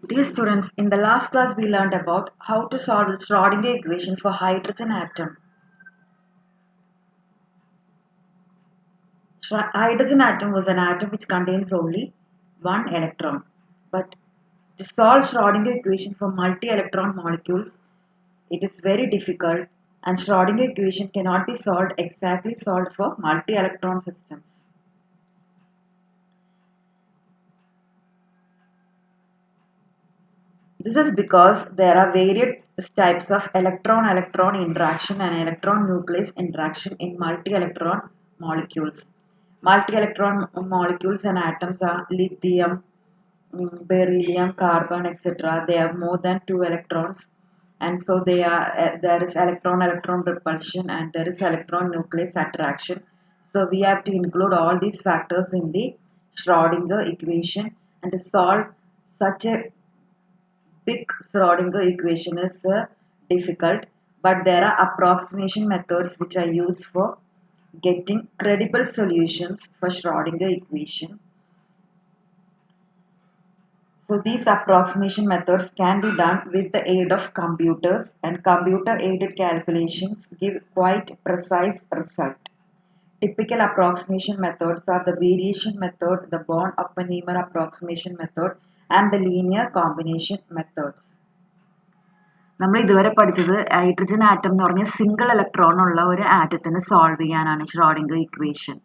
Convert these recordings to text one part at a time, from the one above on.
Dear students, in the last class we learned about how to solve the Schrodinger equation for hydrogen atom. Hydrogen atom was an atom which contains only one electron. But to solve Schrodinger equation for multi-electron molecules, it is very difficult, and Schrodinger equation cannot be exactly solved for multi-electron systems. This is because there are various types of electron-electron interaction and electron-nucleus interaction in multi-electron molecules. Multi-electron molecules and atoms are lithium, beryllium, carbon, etc. They have more than 2 electrons, and so there is electron-electron repulsion and there is electron-nucleus attraction. So we have to include all these factors in the Schrodinger equation, and to solve such a big Schrodinger equation is difficult, but there are approximation methods which are used for getting credible solutions for Schrodinger equation. So these approximation methods can be done with the aid of computers, and computer aided calculations give quite precise result. Typical approximation methods are the variation method, the Born-Oppenheimer approximation method, and the linear combination methods. നമ്മൾ ഇതുവരെ പഠിച്ചത് hydrogen atom എന്ന് പറഞ്ഞ single electron ഉള്ള ഒരു ആറ്റത്തിന് solve ചെയ്യാനാണ് Schrödinger equation.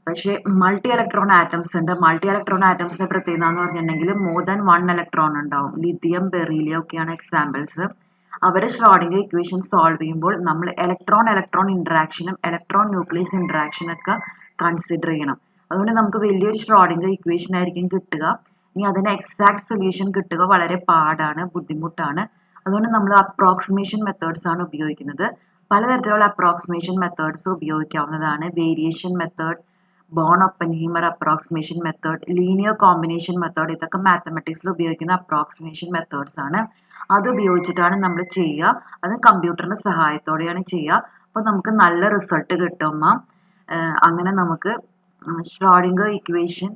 പക്ഷേ multi electron atoms ഉണ്ട്. മൾട്ടി ഇലക്ട്രോൺ ആറ്റംസിന്റെ പ്രത്യേകത എന്ന് പറഞ്ഞിട്ടുണ്ടെങ്കിൽ മോർ ദാൻ 1 ഇലക്ട്രോൺ ഉണ്ടാവും. ലിഥിയം, ബെറീലിയം ഒക്കെയാണ് എക്സാമ്പിൾസ്. അവരെ ഷ്രോഡിംഗർ ഇക്വേഷൻ സോൾവ് ചെയ്യുമ്പോൾ നമ്മൾ ഇലക്ട്രോൺ ഇന്ററാക്ഷനും ഇലക്ട്രോൺ ന്യൂക്ലിയസ് ഇന്ററാക്ഷനും ഒക്കെ കൺസിഡർ ചെയ്യണം. അതുകൊണ്ട് നമുക്ക് വലിയൊരു ഷ്രോഡിംഗർ ഇക്വേഷൻ ആയിരിക്കും കിട്ടുക. ഇനി അതിന് എക്സാക്ട് സൊല്യൂഷൻ കിട്ടുക വളരെ പാടാണ്, ബുദ്ധിമുട്ടാണ്. അതുകൊണ്ട് നമ്മൾ അപ്രോക്സിമേഷൻ മെത്തേഡ്സ് ആണ് ഉപയോഗിക്കുന്നത്. പലതരത്തിലുള്ള അപ്രോക്സിമേഷൻ മെത്തേഡ്സ് ഉപയോഗിക്കാവുന്നതാണ്. Variation method, Born Oppenheimer approximation method, linear combination method, ഇതൊക്കെ മാത്തമാറ്റിക്സിൽ ഉപയോഗിക്കുന്ന അപ്രോക്സിമേഷൻ മെത്തേഡ്സ് ആണ്. അത് ഉപയോഗിച്ചിട്ടാണ് നമ്മൾ ചെയ്യുക. അത് കമ്പ്യൂട്ടറിന്റെ സഹായത്തോടെയാണ് ചെയ്യുക. അപ്പോൾ നമുക്ക് നല്ല റിസൾട്ട് കിട്ടും. അങ്ങനെ നമുക്ക് ഷ്രോഡിംഗർ ഇക്വേഷൻ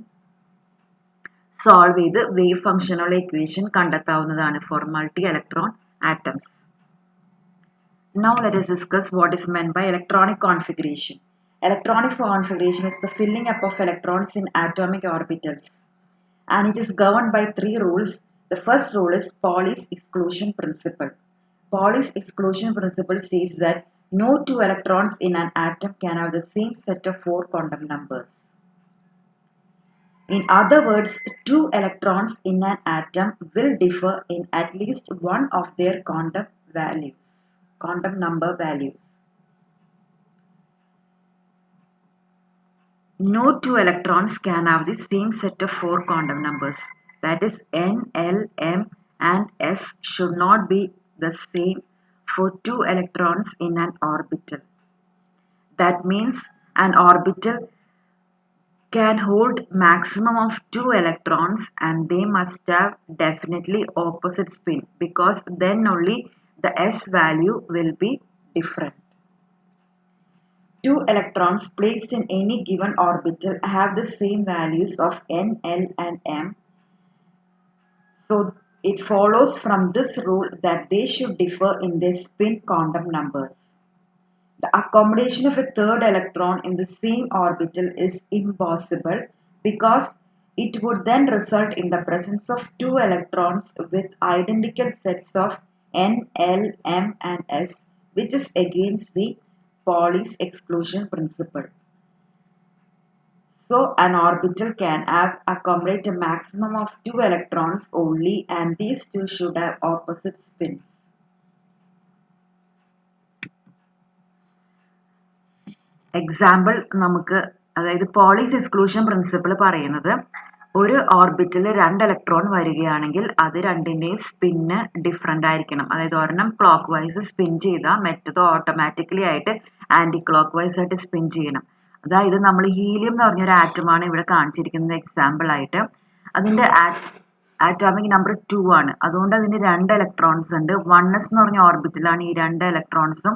സോൾവ് ചെയ്ത് വേവ് ഫംഗ്ഷനുള്ള ഇക്വേഷൻ കണ്ടെത്താവുന്നതാണ് for multi electron atoms. Now let us discuss what is meant by electronic configuration. Electronic configuration is the filling up of electrons in atomic orbitals, and it is governed by 3 rules. The first rule is Pauli's exclusion principle. Pauli's exclusion principle says that no 2 electrons in an atom can have the same set of 4 quantum numbers. In other words, 2 electrons in an atom will differ in at least one of their quantum number values. No 2 electrons can have the same set of 4 quantum numbers. That is, n, l, m and s should not be the same for 2 electrons in an orbital. That means an orbital can hold maximum of 2 electrons, and they must have definitely opposite spin, because then only the s value will be different. 2 electrons placed in any given orbital have the same values of n, l and m. So it follows from this rule that they should differ in their spin quantum numbers. The accommodation of a third electron in the same orbital is impossible, because it would then result in the presence of 2 electrons with identical sets of n, l, m and s, which is against the Pauli's exclusion principle. So an orbital can accommodate a maximum of 2 electrons only, and these two should have opposite spins. Example നമുക്ക്, അതായത് polis exclusion principle പറയുന്നത്, ഒരു ഓർബിറ്റിൽ 2 electron വരികയാണെങ്കിൽ അത് രണ്ടിന്റെയും spin different ആയിരിക്കണം. അതായത് ഒരെണ്ണം ക്ലോക്ക് വൈസ് സ്പിൻ ചെയ്താൽ മറ്റത് ഓട്ടോമാറ്റിക്കലി ആയിട്ട് ആന്റി ക്ലോക്ക് വൈസ് ആയിട്ട് സ്പിൻ ചെയ്യണം. അതായത് നമ്മൾ ഹീലിയം എന്ന് പറഞ്ഞൊരു ആറ്റമാണ് ഇവിടെ കാണിച്ചിരിക്കുന്നത് എക്സാമ്പിൾ ആയിട്ട്. അതിന്റെ ആറ്റോമിക് നമ്പർ 2 ആണ്. അതുകൊണ്ട് അതിന് 2 ഇലക്ട്രോൺസ് ഉണ്ട്. 1s എന്ന് പറഞ്ഞ ഓർബിറ്റിലാണ് ഈ 2 ഇലക്ട്രോൺസും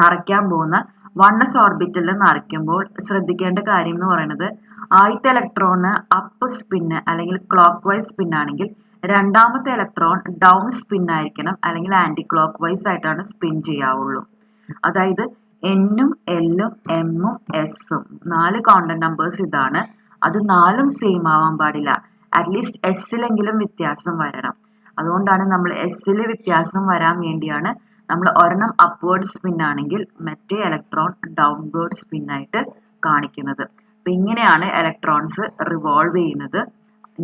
നിറയ്ക്കാൻ പോകുന്ന. 1s ഓർബിറ്റലിൽ നിറയ്ക്കുമ്പോൾ ശ്രദ്ധിക്കേണ്ട കാര്യം എന്ന് പറയുന്നത്, ആദ്യത്തെ ഇലക്ട്രോണ് അപ്പ് സ്പിന്ന് അല്ലെങ്കിൽ ക്ലോക്ക് വൈസ് സ്പിൻ ആണെങ്കിൽ രണ്ടാമത്തെ ഇലക്ട്രോൺ ഡൗൺ സ്പിൻ ആയിരിക്കണം, അല്ലെങ്കിൽ ആന്റി ക്ലോക്ക് വൈസ് ആയിട്ടാണ് സ്പിൻ ചെയ്യാവുള്ളൂ. അതായത് എന്നും എല്ലും എമ്മും എസും 4 കോണ്ടന്റ് നമ്പേഴ്സ് ഇതാണ്. അത് 4ഉം സെയിം ആവാൻ പാടില്ല. അറ്റ്ലീസ്റ്റ് എസ്സിലെങ്കിലും വ്യത്യാസം വരണം. അതുകൊണ്ടാണ് നമ്മൾ എസ്സിൽ വ്യത്യാസം വരാൻ വേണ്ടിയാണ് നമ്മൾ ഒരെണ്ണം അപ്വേർഡ് സ്പിൻ ആണെങ്കിൽ മറ്റേ ഇലക്ട്രോൺ ഡൗൺവേർഡ് സ്പിൻ ആയിട്ട് കാണിക്കുന്നത്. അപ്പൊ ഇങ്ങനെയാണ് ഇലക്ട്രോൺസ് റിവോൾവ് ചെയ്യുന്നത്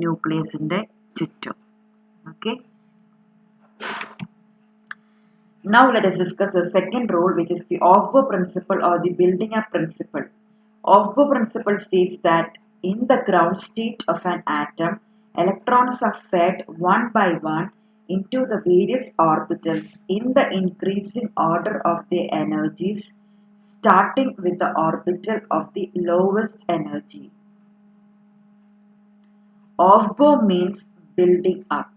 ന്യൂക്ലിയസിന്റെ ചുറ്റും. Okay. Now let us discuss the second rule, which is the Aufbau principle or the building up principle. Aufbau principle states that in the ground state of an atom, electrons are fed one by one into the various orbitals in the increasing order of their energies, starting with the orbital of the lowest energy. Aufbau means building up.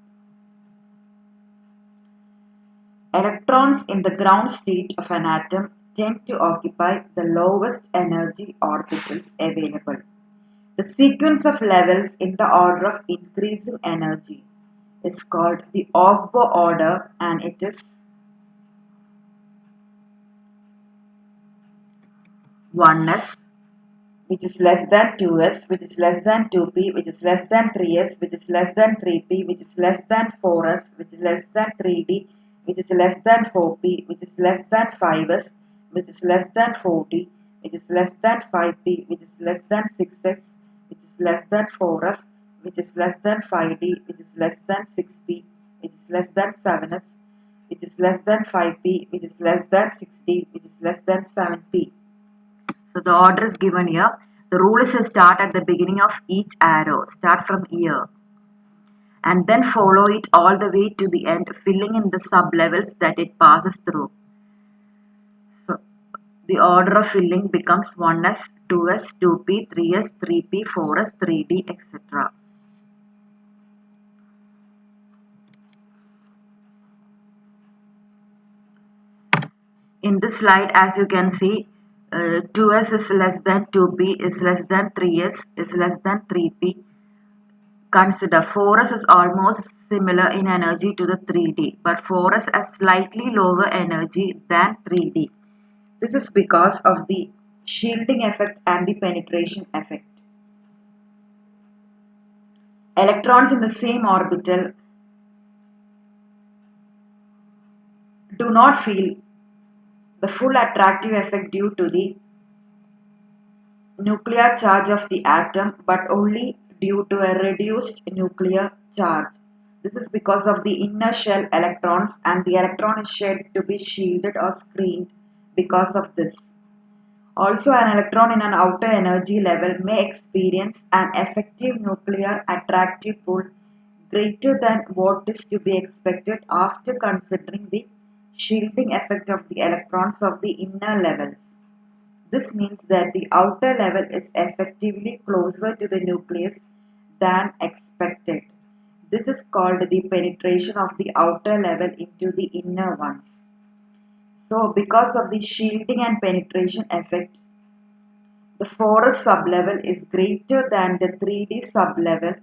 Electrons in the ground state of an atom tend to occupy the lowest energy orbitals available. The sequence of levels in the order of increasing energy is called the Aufbau order, and it is 1s, which is less than 2s, which is less than 2p, which is less than 3s, which is less than 3p, which is less than 4s, which is less than 3d, which is less than 4p, which is less than 5s, which is less than 4d, which is less than 5p, which is less than 6s, which is less than 4f, which is less than 5d, which is less than 6p, which is less than 7s, which is less than 5p, which is less than 6d, which is less than 7p. So the order is given here. The rule is to start at the beginning of each arrow. Start from here. And then follow it all the way to the end, filling in the sub-levels that it passes through. So the order of filling becomes 1s, 2s, 2p, 3s, 3p, 4s, 3d, etc. In this slide, as you can see, 2s is less than 2p, is less than 3s, is less than 3p. Consider 4s is almost similar in energy to the 3d, but 4s has slightly lower energy than 3d. This is because of the shielding effect and the penetration effect. Electrons in the same orbital do not feel the full attractive effect due to the nuclear charge of the atom, but only due to a reduced nuclear charge. This is because of the inner shell electrons, and the electron is said to be shielded or screened because of this. Also, an electron in an outer energy level may experience an effective nuclear attractive pull greater than what is to be expected after considering the shielding effect of the electrons of the inner levels. This means that the outer level is effectively closer to the nucleus than expected. This is called the penetration of the outer level into the inner ones. So, because of the shielding and penetration effect, the 4s sublevel is greater than the 3d sublevel,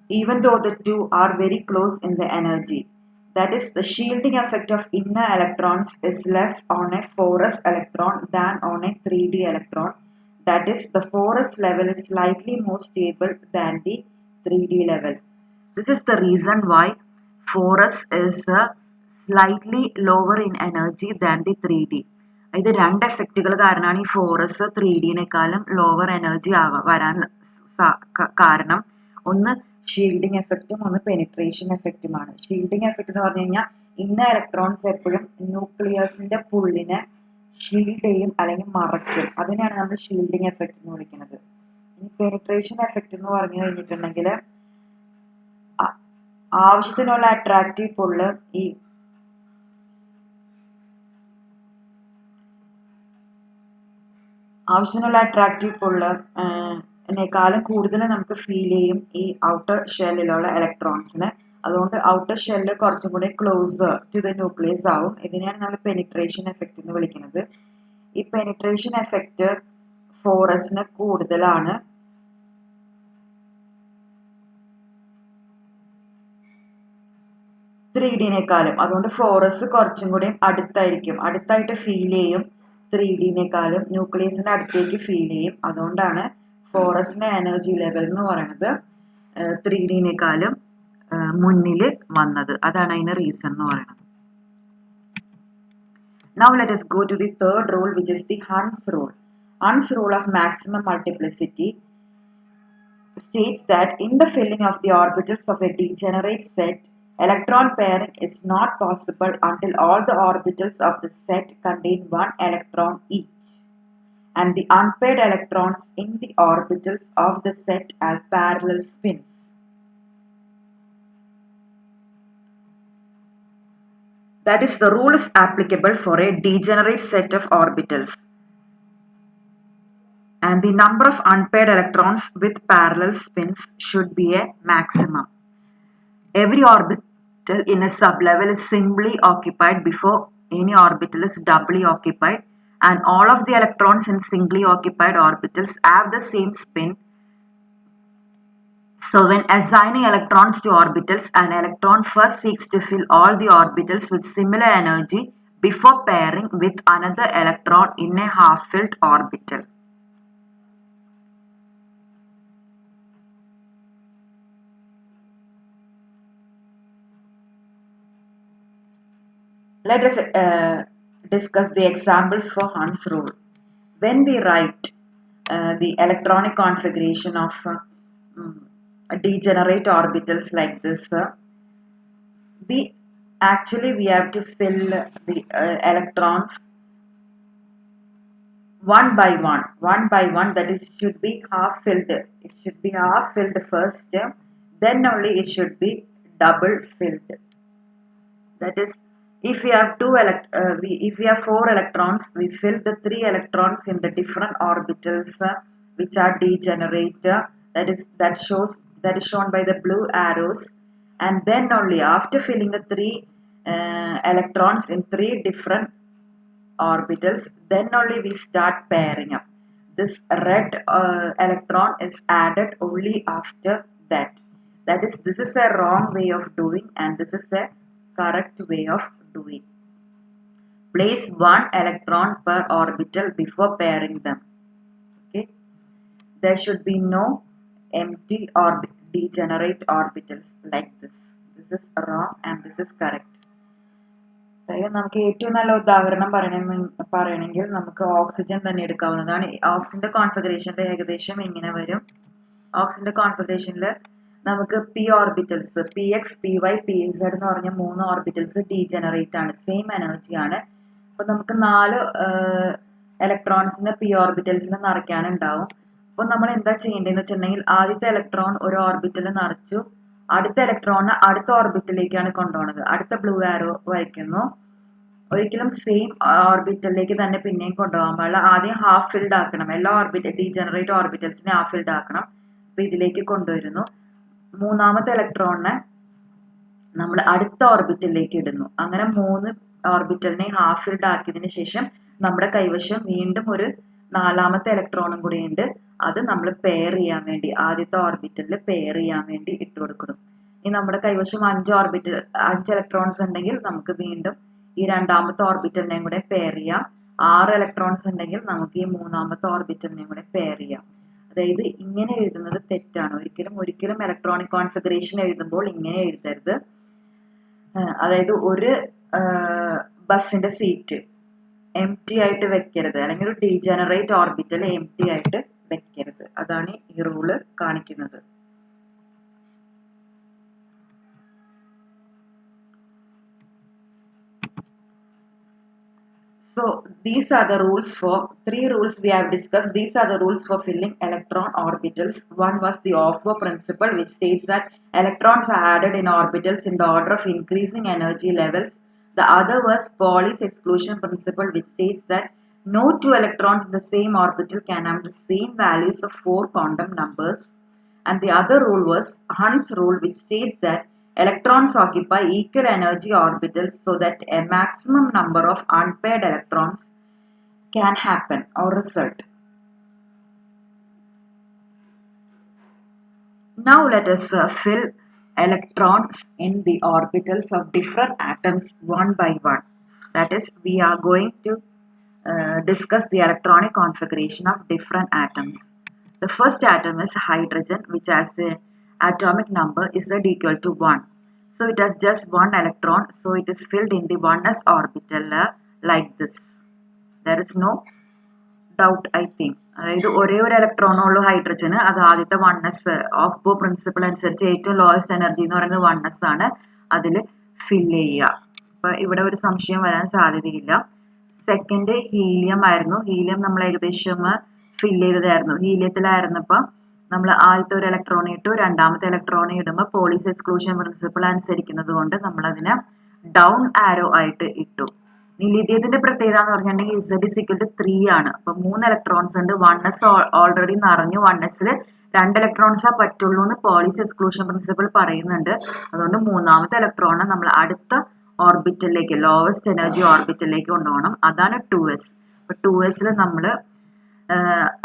even though the two are very close in the energy. That is, the shielding effect of inner electrons is less on a 4s electron than on a 3d electron. That is, the 4s level is slightly more stable than the 3d level. This is the reason why 4s is slightly lower in energy than the 3d. ഇത് രണ്ട് എഫക്റ്റുകൾ കാരണമാണ് ഈ 4s 3dനേക്കാളും lower energy വരാൻ കാരണം. ഒന്ന് shielding എഫക്റ്റും ഒന്ന് penetration എഫക്റ്റുമാണ്. Shielding effect എന്ന് പറഞ്ഞു കഴിഞ്ഞാൽ ഇന്നർ ഇലക്ട്രോൺസ് എപ്പോഴും ന്യൂക്ലിയസിന്റെ പുള്ളിനെ ഷീൽഡ് ചെയ്യും അല്ലെങ്കിൽ മറയ്ക്കും. അതിനെയാണ് നമ്മൾ ഷീൽഡിംഗ് എഫക്റ്റ് എന്ന് വിളിക്കുന്നത്. ഈ പെനിട്രേഷൻ എഫക്റ്റ് എന്ന് പറഞ്ഞു കഴിഞ്ഞിട്ടുണ്ടെങ്കിൽ ആവശ്യത്തിനുള്ള അട്രാക്റ്റീവ് പുള്ള് േക്കാളും കൂടുതൽ നമുക്ക് ഫീൽ ചെയ്യും ഈ ഔട്ടർ ഷെല്ലിലുള്ള ഇലക്ട്രോൺസിന്. അതുകൊണ്ട് ഔട്ടർ ഷെല്ല് കുറച്ചും കൂടി ക്ലോസർ ടു ദ ന്യൂക്ലിയസ് ആവും. ഇതിനെയാണ് നമ്മൾ പെനിട്രേഷൻ എഫക്റ്റ് എന്ന് വിളിക്കുന്നത്. ഈ പെനിട്രേഷൻ എഫക്റ്റ് 4s കൂടുതലാണ്. ത്രീ ഡിനേക്കാളും. അതുകൊണ്ട് 4s കുറച്ചും കൂടി അടുത്തായിട്ട് ഫീൽ ചെയ്യും. 3Dനേക്കാളും ന്യൂക്ലിയസിന്റെ അടുത്തേക്ക് ഫീൽ ചെയ്യും. അതുകൊണ്ടാണ് 4sന്റെ എനർജി ലെവൽ എന്ന് പറയുന്നത് 3Dനേക്കാളും മുന്നിൽ വന്നത്. അതാണ് അതിന്റെ റീസൺ എന്ന് പറയുന്നത്. Now let us go to the third rule, which is the Hund's rule. Hund's rule of maximum multiplicity states that in the filling of the orbitals of a degenerate set, electron pairing is not possible until all the orbitals of the set contain one electron each, and the unpaired electrons in the orbitals of the set have parallel spins. That is, the rule is applicable for a degenerate set of orbitals, and the number of unpaired electrons with parallel spins should be a maximum. Every orbital in a sublevel is singly occupied before any orbital is doubly occupied, and all of the electrons in singly occupied orbitals have the same spin. So when assigning electrons to orbitals, an electron first seeks to fill all the orbitals with similar energy before pairing with another electron in a half-filled orbital. Let us discuss the examples for Hund's rule. When we write the electronic configuration of degenerate orbitals like this, we have to fill the electrons one by one, that is, should be half filled. It should be half filled first, then only it should be double filled. That is, if we have if we have 4 electrons, we fill the 3 electrons in the different orbitals which are degenerate. That is shown by the blue arrows, and then only after filling the 3 electrons in 3 different orbitals, then only we start pairing up. This red electron is added only after that. That is, this is a wrong way of doing, and this is the correct way of doing. Place 1 electron per orbital before pairing them. Okay, there should be no empty or degenerate orbitals like this. This is wrong and this is correct. നമുക്ക് ഏറ്റവും നല്ല ഉദാഹരണം പറയണമെങ്കിൽ നമുക്ക് oxygen തന്നെ എടുക്കാവുന്നതാണ്. ഓക്സിജന്റെ കോൺഫിഗറേഷന്റെ ഏകദേശം ഇങ്ങനെ വരും. ഓക്സിജന്റെ കോൺഫിഗറേഷനിൽ നമുക്ക് P orbitals px py pz എന്ന് പറഞ്ഞ 3 ഓർബിറ്റൽസ് ഡീജനറേറ്റ് ആണ്, സെയിം എനർജി ആണ്. അപ്പൊ നമുക്ക് 4 ഇലക്ട്രോൺസിന് പി ഓർബിറ്റൽസിൽ നിറയ്ക്കാനുണ്ടാവും. അപ്പൊ നമ്മൾ എന്താ ചെയ്യേണ്ടതെന്ന് വെച്ചിട്ടുണ്ടെങ്കിൽ ആദ്യത്തെ ഇലക്ട്രോൺ ഒരു ഓർബിറ്റൽ നിറച്ചു, അടുത്ത ഇലക്ട്രോണിനെ അടുത്ത ഓർബിറ്റലിലേക്കാണ് കൊണ്ടുപോകുന്നത്. അടുത്ത ബ്ലൂ ആരോ വരയ്ക്കുന്നു. ഒരിക്കലും സെയിം ഓർബിറ്റലിലേക്ക് തന്നെ പിന്നെയും കൊണ്ടുപോകാൻ പാടില്ല. ആദ്യം ഹാഫ് ഫിൽഡ് ആക്കണം. എല്ലാ ഡീജനറേറ്റ് ഓർബിറ്റൽസിനെ ഹാഫ് ഫിൽഡ് ആക്കണം. അപ്പൊ ഇതിലേക്ക് കൊണ്ടുവരുന്നു. മൂന്നാമത്തെ ഇലക്ട്രോണിനെ നമ്മൾ അടുത്ത ഓർബിറ്റലിലേക്ക് ഇടുന്നു. അങ്ങനെ 3 ഓർബിറ്റലിനെ ഹാഫ് ഫിൽഡ് ആക്കിയതിനു ശേഷം നമ്മുടെ കൈവശം വീണ്ടും ഒരു 4ാമത്തെ ഇലക്ട്രോണും കൂടി ഉണ്ട്. അത് നമ്മൾ പെയർ ചെയ്യാൻ വേണ്ടി ആദ്യത്തെ ഓർബിറ്റലിൽ പെയർ ചെയ്യാൻ വേണ്ടി ഇട്ട് കൊടുക്കണം. ഇനി നമ്മുടെ കൈവശം 5 ഇലക്ട്രോൺസ് ഉണ്ടെങ്കിൽ നമുക്ക് വീണ്ടും ഈ 2ാമത്തെ ഓർബിറ്റലിനെയും കൂടെ പെയർ ചെയ്യാം. 6 ഇലക്ട്രോൺസ് ഉണ്ടെങ്കിൽ നമുക്ക് ഈ 3ാമത്തെ ഓർബിറ്റലിനെയും കൂടെ പെയർ ചെയ്യാം. അതായത് ഇങ്ങനെ എഴുതുന്നത് തെറ്റാണ്. ഒരിക്കലും ഇലക്ട്രോണിക് കോൺഫിഗറേഷൻ എഴുതുമ്പോൾ ഇങ്ങനെ എഴുതരുത്. അതായത് ഒരു ബസിന്റെ സീറ്റ് എംപ്റ്റി ആയിട്ട് വെക്കരുത്, അല്ലെങ്കിൽ ഒരു ഡീജനറേറ്റ് ഓർബിറ്റൽ എംപ്റ്റി ആയിട്ട് വെക്കരുത്. അതാണ് ഈ റൂള് കാണിക്കുന്നത്. So these are the rules for 3 rules we have discussed. These are the rules for filling electron orbitals. One was the Aufbau principle, which states that electrons are added in orbitals in the order of increasing energy levels. The other was Pauli's exclusion principle, which states that no 2 electrons in the same orbital can have the same values of 4 quantum numbers. And the other rule was Hund's rule, which states that electrons occupy equal energy orbitals so that a maximum number of unpaired electrons can happen or result. Now let us fill electrons in the orbitals of different atoms one by one. That is, we are going to discuss the electronic configuration of different atoms. The first atom is hydrogen, which has the atomic number Z equal to 1. So it has just one electron, so it is filled in the 1s orbital like this. There is no doubt, I think. അതായത് ഒരേ ഒരു electron ഉള്ളൂ ഹൈഡ്രജന്. അത് ആദ്യത്തെ 1s of ബോ principle അനുസരിച്ച് ഏറ്റവും lowest energy എന്ന് പറയുന്നത് 1s ആണ്. അതിൽ ഫില്ല് ചെയ്യുക. അപ്പൊ ഇവിടെ ഒരു സംശയം വരാൻ സാധ്യതയില്ല. സെക്കൻഡ് ഹീലിയം ആയിരുന്നു. ഹീലിയം നമ്മൾ ഏകദേശം ഫില്ല് ചെയ്തതായിരുന്നു. ഹീലിയത്തിലായിരുന്നപ്പോൾ നമ്മൾ ആദ്യത്തെ ഒരു ഇലക്ട്രോൺ ഇട്ടു, രണ്ടാമത്തെ ഇലക്ട്രോൺ ഇടുമ്പോൾ പോളിസ് എക്സ്ക്ലൂഷൻ പ്രിൻസിപ്പിൾ അനുസരിക്കുന്നത് കൊണ്ട് നമ്മൾ അതിനെ ഡൗൺ ആരോ ആയിട്ട് ഇട്ടു. ഇനി ലിഥിയത്തിന്റെ പ്രത്യേകത എന്ന് പറഞ്ഞിട്ടുണ്ടെങ്കിൽ Z is equal to 3 ആണ്. അപ്പൊ 3 ഇലക്ട്രോൺസ് ഉണ്ട്. 1s ഓൾറെഡി നിറഞ്ഞു. 1sൽ 2 ഇലക്ട്രോൺസാ പറ്റുള്ളൂ എന്ന് പോളിസ് എക്സ്ക്ലൂഷൻ പ്രിൻസിപ്പിൾ പറയുന്നുണ്ട്. അതുകൊണ്ട് മൂന്നാമത്തെ ഇലക്ട്രോണിനെ നമ്മൾ അടുത്ത ഓർബിറ്റലിലേക്ക്, ലോവസ്റ്റ് എനർജി ഓർബിറ്റലിലേക്ക് കൊണ്ടുപോകണം. അതാണ് 2s. അപ്പൊ 2sൽ നമ്മൾ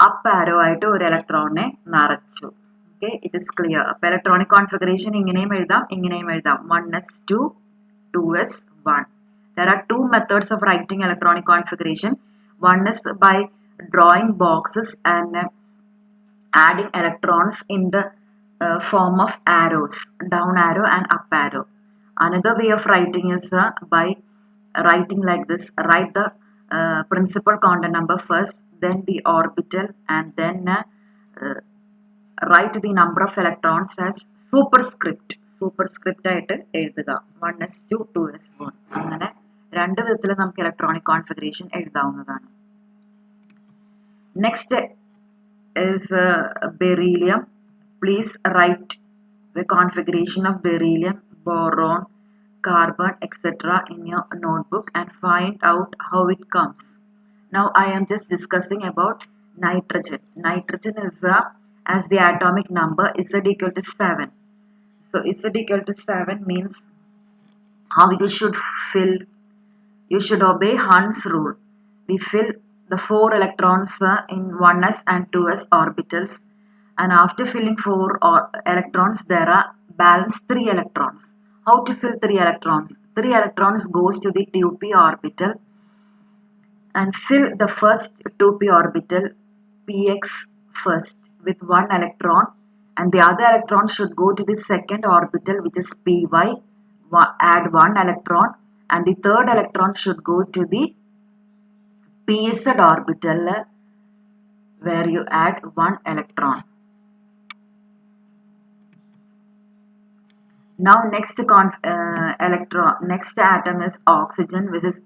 അപ്പ് ആരോ ആയിട്ട് ഒരു ഇലക്ട്രോണിനെ നിറച്ചു. Okay, it is clear. അപ്പൊ ഇലക്ട്രോണിക് കോൺഫിഗറേഷൻ ഇങ്ങനെയും എഴുതാം, ഇങ്ങനെയും എഴുതാം. 1s2, 2s1. There are two methods of writing electronic configuration. One is by drawing boxes and adding electrons in the form of arrows, down arrow and up arrow. Another way of writing is by writing like this. Write the principal quantum number first, then the orbital, and then write the number of electrons as superscript. Superscript ആയിട്ട് എഴുതുക. 1s2, 2s1. അങ്ങനെ രണ്ട് വിധത്തിൽ നമുക്ക് electronic configuration എഴുതാവുന്നതാണ്. Next is beryllium. Please write the configuration of beryllium, boron, carbon, etc. in your notebook and find out how it comes. Now I am just discussing about nitrogen. Nitrogen is as the atomic number Z equal to 7. So Z equal to 7 means how you should fill. You should obey Hund's rule. We fill the 4 electrons in 1s and 2s orbitals, and after filling 4 electrons there are balance 3 electrons. How to fill 3 electrons? 3 electrons goes to the 2p orbital and fill the first 2p orbital px first with 1 electron, and the other electron should go to the second orbital, which is py, add 1 electron, and the third electron should go to the pz orbital where you add 1 electron. Now next atom is oxygen, which is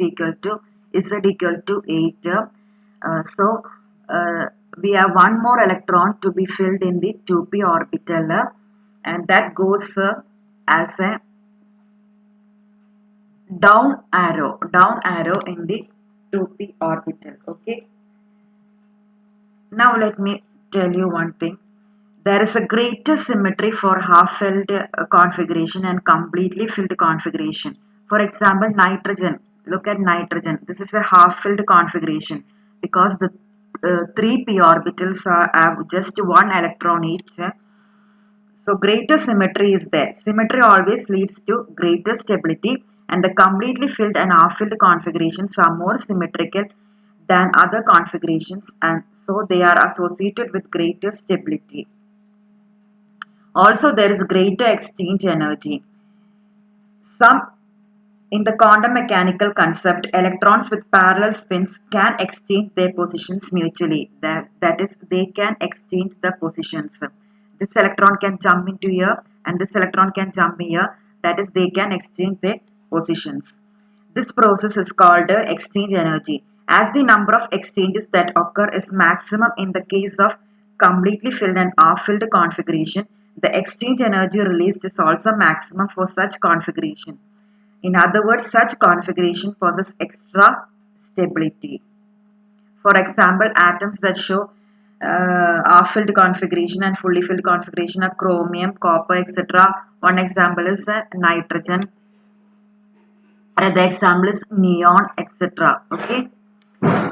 equal to Z equal to 8. So we have one more electron to be filled in the 2p orbital, and that goes as a down arrow in the 2p orbital. Okay, now let me tell you one thing. There is a greater symmetry for half-filled configuration and completely filled configuration. For example, nitrogen. Look at nitrogen. This is a half-filled configuration because the 3p orbitals have just 1 electron each. So greater symmetry is there. Symmetry always leads to greater stability, and the completely filled and half-filled configurations are more symmetrical than other configurations, and so they are associated with greater stability. Also, there is greater exchange energy. In the quantum mechanical concept, electrons with parallel spins can exchange their positions mutually. That is, they can exchange the positions. This electron can jump into here and this electron can jump here. That is, they can exchange their positions. This process is called exchange energy. As the number of exchanges that occur is maximum in the case of completely filled and half-filled configuration, the exchange energy released is also maximum for such configuration. In other words, such configuration possesses extra stability. For example, atoms that show half-filled configuration and fully filled configuration are chromium, copper, etc. One example is nitrogen. Another example is neon, etc. Okay.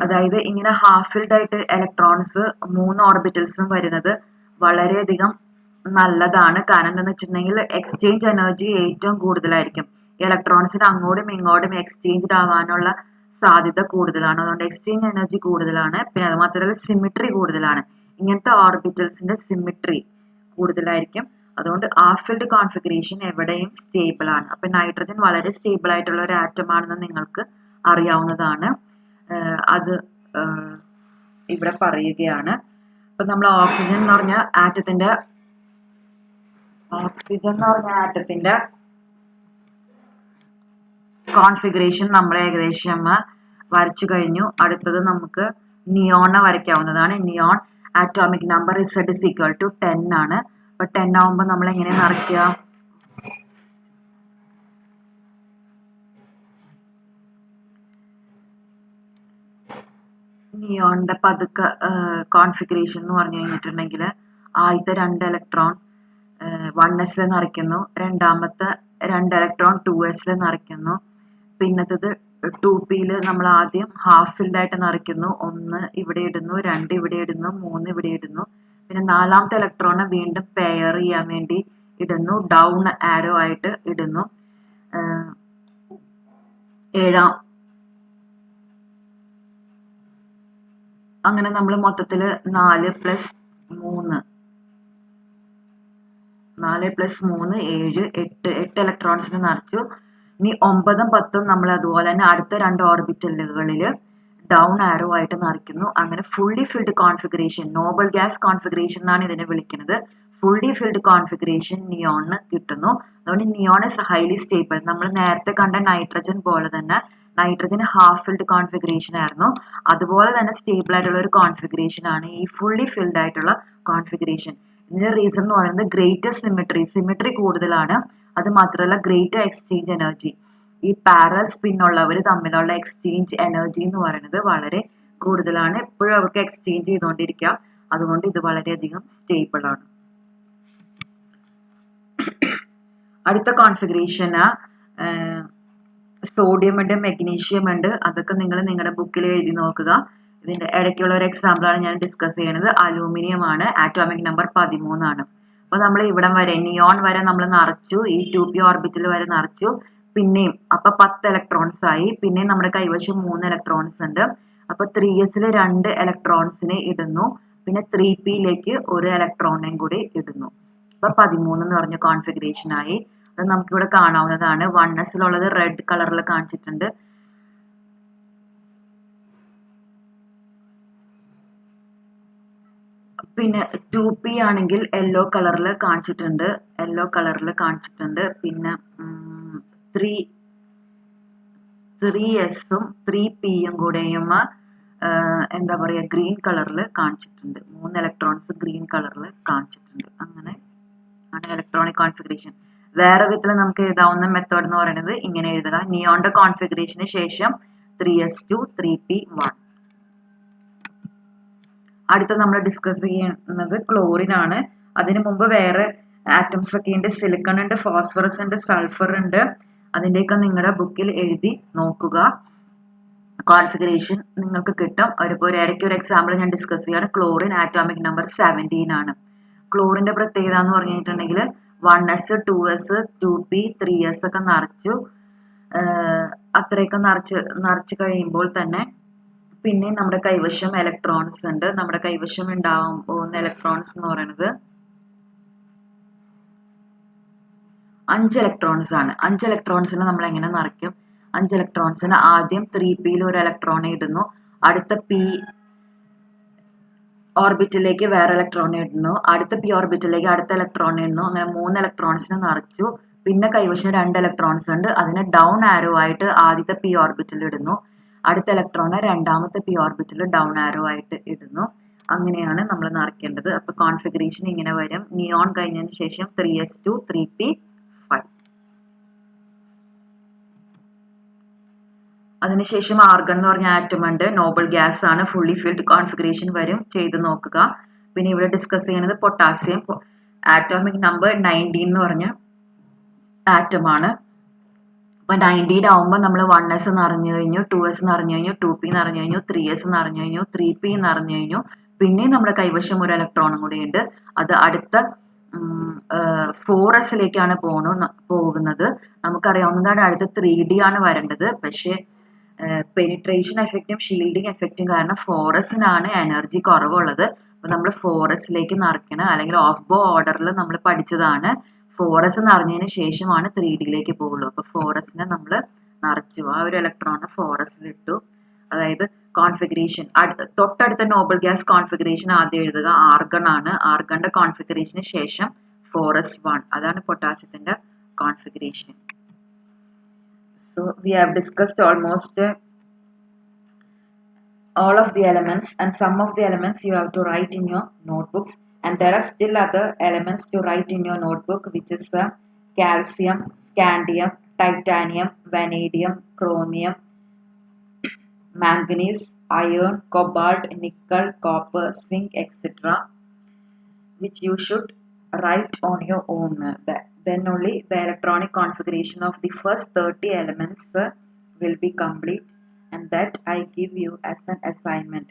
അതായത് ഇങ്ങനെ half filled ആയിട്ട് electrons 3 ഓർബിറ്റൽസും വരുന്നത് വളരെയധികം നല്ലതാണ്. കാരണം എന്താണെന്ന് വെച്ചിട്ടുണ്ടെങ്കിൽ exchange energy ഏറ്റവും കൂടുതലായിരിക്കും. ഇലക്ട്രോൺസിന് അങ്ങോട്ടും ഇങ്ങോട്ടും എക്സ്ചേഞ്ച് ആവാനുള്ള സാധ്യത കൂടുതലാണ്. അതുകൊണ്ട് എക്സ്ചേഞ്ച് എനർജി കൂടുതലാണ്. പിന്നെ അത് മാത്രമല്ല സിമിട്രി കൂടുതലാണ്. ഇങ്ങനത്തെ ഓർബിറ്റൽസിന്റെ സിമിട്രി കൂടുതലായിരിക്കും. അതുകൊണ്ട് ഹാഫ് ഫിൽഡ് കോൺഫിഗറേഷൻ എവിടെയും സ്റ്റേബിൾ ആണ്. അപ്പൊ നൈട്രജൻ വളരെ സ്റ്റേബിൾ ആയിട്ടുള്ള ഒരു ആറ്റം ആണെന്ന് നിങ്ങൾക്ക് അറിയാവുന്നതാണ്. അത് ഇവിടെ പറയുകയാണ്. അപ്പൊ നമ്മൾ ഓക്സിജൻ എന്ന് പറഞ്ഞ ആറ്റത്തിന്റെ കോൺഫിഗറേഷൻ നമ്മൾ ഏകദേശം വരച്ചു കഴിഞ്ഞു. അടുത്തത് നമുക്ക് നിയോണെ വരയ്ക്കാവുന്നതാണ്. നിയോൺ ആറ്റോമിക് നമ്പർ Z=10 ആണ്. അപ്പൊ 10 ആവുമ്പോൾ നമ്മൾ എങ്ങനെ നിറയ്ക്കുക? നിയോണിന്റെ പതുക്കെ കോൺഫിഗറേഷൻ എന്ന് പറഞ്ഞു കഴിഞ്ഞിട്ടുണ്ടെങ്കിൽ ആദ്യത്തെ 2 ഇലക്ട്രോൺ 1s നിറയ്ക്കുന്നു. രണ്ടാമത്തെ 2 ഇലക്ട്രോൺ 2s നിറയ്ക്കുന്നു. പിന്നത്തത് 2p നമ്മൾ ആദ്യം ഹാഫ് ഫിൽഡ് ആയിട്ട് നിറയ്ക്കുന്നു. 1 ഇവിടെ ഇടുന്നു, 2 ഇവിടെ ഇടുന്നു, 3 ഇവിടെ ഇടുന്നു. പിന്നെ 4ാമത്തെ ഇലക്ട്രോണെ വീണ്ടും പെയർ ചെയ്യാൻ വേണ്ടി ഇടുന്നു, ഡൗൺ ആരോ ആയിട്ട് ഇടുന്നു. അങ്ങനെ നമ്മൾ മൊത്തത്തില് 4 + 3 7 8 ഇലക്ട്രോൺസിന് നിറച്ചു. ഇനി 9ഉം 10ഉം നമ്മൾ അതുപോലെ തന്നെ അടുത്ത 2 ഓർബിറ്റലുകളിൽ ഡൗൺ ആരോ ആയിട്ട് നിറയ്ക്കുന്നു. അങ്ങനെ fully filled configuration, Nobel gas configuration എന്നാണ് ഇതിനെ വിളിക്കുന്നത്. ഫുള്ളി ഫിൽഡ് കോൺഫിഗറേഷൻ നിയോണിന് കിട്ടുന്നു. അതുകൊണ്ട് നിയോൺ ഇസ് ഹൈലി സ്റ്റേബിൾ. നമ്മൾ നേരത്തെ കണ്ട നൈട്രജൻ പോലെ തന്നെ നൈട്രജൻ ഹാഫ് ഫിൽഡ് കോൺഫിഗറേഷൻ ആയിരുന്നു. അതുപോലെ തന്നെ സ്റ്റേബിൾ ആയിട്ടുള്ള ഒരു കോൺഫിഗറേഷൻ ആണ് ഈ ഫുള്ളി ഫിൽഡ് ആയിട്ടുള്ള കോൺഫിഗറേഷൻ. ഇതിന്റെ റീസൺ എന്ന് പറയുന്നത് ഗ്രേറ്റർ സിമിട്രി കൂടുതലാണ്. അത് മാത്രമല്ല ഗ്രേറ്റർ എക്സ്ചേഞ്ച് എനർജി. ഈ പാരൽ സ്പിൻ ഉള്ളവർ തമ്മിലുള്ള എക്സ്ചേഞ്ച് എനർജി എന്ന് പറയുന്നത് വളരെ കൂടുതലാണ്. എപ്പോഴും അവർക്ക് എക്സ്ചേഞ്ച് ചെയ്തുകൊണ്ടിരിക്കാം. അതുകൊണ്ട് ഇത് വളരെയധികം സ്റ്റേബിൾ ആണ്. അടുത്ത കോൺഫിഗറേഷന് സോഡിയം ഉണ്ട്, മെഗ്നീഷ്യം ഉണ്ട്. അതൊക്കെ നിങ്ങൾ നിങ്ങളുടെ ബുക്കിൽ എഴുതി നോക്കുക. ഇതിന്റെ ഇടയ്ക്കുള്ള ഒരു എക്സാമ്പിൾ ആണ് ഞാൻ ഡിസ്കസ് ചെയ്യുന്നത്. അലൂമിനിയം ആണ്. ആറ്റോമിക് നമ്പർ 13 ആണ്. അപ്പൊ നമ്മൾ ഇവിടം വരെ നിയോൺ വരെ നമ്മൾ നിറച്ചു. ഈ 2p ഓർബിറ്റൽ വരെ നിറച്ചു. പിന്നെയും അപ്പൊ 10 ഇലക്ട്രോൺസ് ആയി. പിന്നെയും നമ്മുടെ കൈവശം 3 ഇലക്ട്രോൺസ് ഉണ്ട്. അപ്പൊ 3s 2 ഇലക്ട്രോൺസിനെ ഇടുന്നു. പിന്നെ 3p ഒരു ഇലക്ട്രോണിനെയും കൂടി ഇടുന്നു. അപ്പൊ 13 എന്ന് പറഞ്ഞ കോൺഫിഗറേഷൻ ആയി. അത് നമുക്കിവിടെ കാണാവുന്നതാണ്. 1s റെഡ് കളറിൽ കാണിച്ചിട്ടുണ്ട്. പിന്നെ 2p ആണെങ്കിൽ യെല്ലോ കളറിൽ കാണിച്ചിട്ടുണ്ട്. പിന്നെ 3s-ഉം 3p-യും കൂടെയും എന്താ പറയാ ഗ്രീൻ കളറിൽ കാണിച്ചിട്ടുണ്ട്. 3 ഇലക്ട്രോൺസ് ഗ്രീൻ കളറിൽ കാണിച്ചിട്ടുണ്ട്. അങ്ങനെ ആണ് ഇലക്ട്രോണിക് കോൺഫിഗറേഷൻ. വേറെ വിധത്തിൽ നമുക്ക് എഴുതാവുന്ന മെത്തേഡ് എന്ന് പറയുന്നത് ഇങ്ങനെ എഴുതുക. നിയോണിന്റെ കോൺഫിഗറേഷന് ശേഷം 3s2 3p1. അടുത്ത നമ്മൾ ഡിസ്കസ് ചെയ്യുന്നത് ക്ലോറിൻ ആണ്. അതിനു മുമ്പ് വേറെ ആറ്റംസ് ഒക്കെ ഉണ്ട്. സിലിക്കൺ ഉണ്ട്, ഫോസ്ഫറസ് ഉണ്ട്, സൾഫർ ഉണ്ട്. അതിന്റെയൊക്കെ നിങ്ങളുടെ ബുക്കിൽ എഴുതി നോക്കുക. കോൺഫിഗറേഷൻ നിങ്ങൾക്ക് കിട്ടും. ഇടയ്ക്ക് ഒരു എക്സാമ്പിൾ ഞാൻ ഡിസ്കസ് ചെയ്യാണ്. ക്ലോറിൻ ആറ്റോമിക് നമ്പർ 17 ആണ്. ക്ലോറിന്റെ പ്രത്യേകത എന്ന് പറഞ്ഞിട്ടുണ്ടെങ്കിൽ 1s 2s 2p 3s ഒക്കെ നിറച്ചു. അത്രയൊക്കെ നിറച്ച് കഴിയുമ്പോൾ തന്നെ പിന്നെ നമ്മുടെ കൈവശം ഇലക്ട്രോൺസ് ഉണ്ട്. നമ്മുടെ കൈവശം ഉണ്ടാവാൻ പോകുന്ന ഇലക്ട്രോൺസ് എന്ന് പറയുന്നത് 5 ഇലക്ട്രോൺസ് ആണ്. 5 ഇലക്ട്രോൺസിനെ നമ്മൾ എങ്ങനെ നിറയ്ക്കും? 5 ഇലക്ട്രോൺസിന് ആദ്യം 3p ഒരു ഇലക്ട്രോണെ ഇടുന്നു. അടുത്ത p ഓർബിറ്റിലേക്ക് വേറെ ഇലക്ട്രോണെ ഇടുന്നു. അടുത്ത p ഓർബിറ്റിലേക്ക് അടുത്ത ഇലക്ട്രോണെ ഇടുന്നു. അങ്ങനെ 3 ഇലക്ട്രോൺസിനെ നിറച്ചു. പിന്നെ കൈവശം 2 ഇലക്ട്രോൺസ് ഉണ്ട്. അതിനെ ഡൗൺ ആരോ ആയിട്ട് ആദ്യത്തെ p ഓർബിറ്റിൽ ഇടുന്നു. അടുത്ത ഇലക്ട്രോണെ രണ്ടാമത്തെ p ഓർബിറ്റിൽ ഡൗൺ ആരോ ആയിട്ട് ഇടുന്നു. അങ്ങനെയാണ് നമ്മൾ നിറയ്ക്കേണ്ടത്. അപ്പൊ കോൺഫിഗറേഷൻ ഇങ്ങനെ വരും. നിയോൺ കഴിഞ്ഞതിന് ശേഷം 3s2 3p5. അതിനുശേഷം ആർഗൺ എന്ന് പറഞ്ഞ ആറ്റം ഉണ്ട്. നോബൽ ഗ്യാസ് ആണ്. ഫുള്ളി ഫിൽഡ് കോൺഫിഗറേഷൻ വരും. ചെയ്ത് നോക്കുക. പിന്നെ ഇവിടെ ഡിസ്കസ് ചെയ്യുന്നത് പൊട്ടാസ്യം. ആറ്റോമിക് നമ്പർ 19 എന്ന് പറഞ്ഞ ആറ്റം ആണ്. അപ്പൊ 19 ആവുമ്പോൾ നമ്മൾ 1s നിറഞ്ഞു കഴിഞ്ഞു, 2s നിറഞ്ഞു കഴിഞ്ഞു, 2p നിറഞ്ഞു കഴിഞ്ഞു, 3s നിറഞ്ഞു കഴിഞ്ഞു, 3p നിറഞ്ഞു കഴിഞ്ഞു. പിന്നെ നമ്മുടെ കൈവശം ഒരു ഇലക്ട്രോണും കൂടി ഉണ്ട്. അത് അടുത്ത 4s പോകുന്നത്. നമുക്കറിയാവുന്നതാണ് അടുത്ത 3D ആണ് വരേണ്ടത്. പക്ഷേ പെനിട്രേഷൻ എഫക്റ്റും ഷീൽഡിങ് എഫക്റ്റും കാരണം 4sനാണ് എനർജി കുറവുള്ളത്. അപ്പോൾ നമ്മൾ 4sലേക്ക് നിറയ്ക്കണം. അല്ലെങ്കിൽ ഓഫ് ബോ ഓർഡറിൽ നമ്മൾ പഠിച്ചതാണ് 4s നിറഞ്ഞതിന് ശേഷമാണ് 3Dയിലേക്ക് പോകുള്ളൂ. അപ്പോൾ 4sനെ നമ്മൾ നിറച്ചു. ആ ഒരു ഇലക്ട്രോണ് 4sൽ ഇട്ടു. അതായത് കോൺഫിഗറേഷൻ തൊട്ടടുത്ത നോബൽ ഗ്യാസ് കോൺഫിഗറേഷൻ ആദ്യം എഴുതുക. ആർഗൺ ആണ്. ആർഗണിന്റെ കോൺഫിഗറേഷന് ശേഷം 4s1. അതാണ് പൊട്ടാസ്യത്തിന്റെ configuration. So we have discussed almost all of the elements, and some of the elements you have to write in your notebooks, and there are still other elements to write in your notebook, which is calcium, scandium, titanium, vanadium, chromium, manganese, iron, cobalt, nickel, copper, zinc, etc., which you should write on your own. Then only the electronic configuration of the first 30 elements will be complete, and that I give you as an assignment.